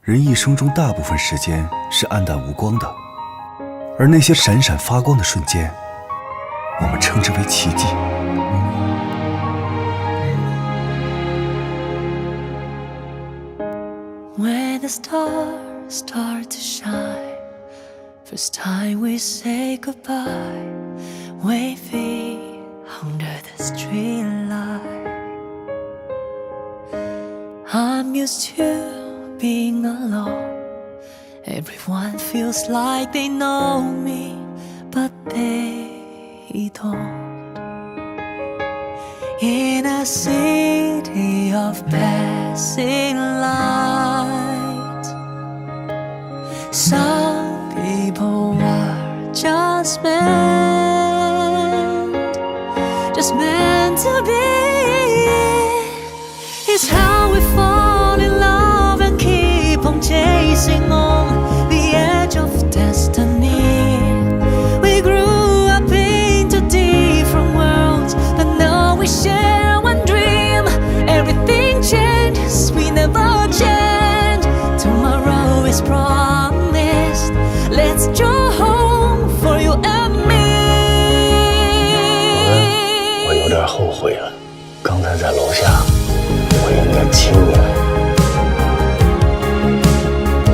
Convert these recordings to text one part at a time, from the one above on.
人一生中大部分时间是暗淡无光的，而那些闪闪发光的瞬间，我们称之为奇迹。When the stars start to shine, first time we say goodbye, waving under the streetlight. I'm used to being alone. Everyone feels like they know me, but they don't. In a city of passing light, some people are just meant to be. It's how we fall in love and keep on chasing on the edge of destiny. We grew up into different worlds, but now we share one dream. Everything changes, we never change. Tomorrow is promised. Let's draw home for you and me. 我有点后悔了，刚才在楼下，我应该亲你来。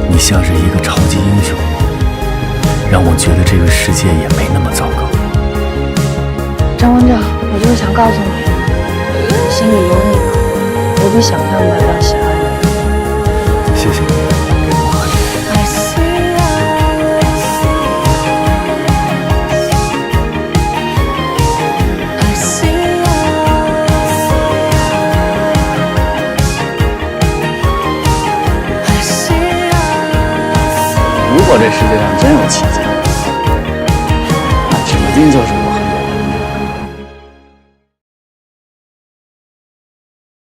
你像是一个超级英雄，让我觉得这个世界也没那么糟糕。张文正，我就是想告诉你，心里有你了，我比想象的要喜欢你。谢谢你给我和你。如果这世界上真有奇迹，那指不定就是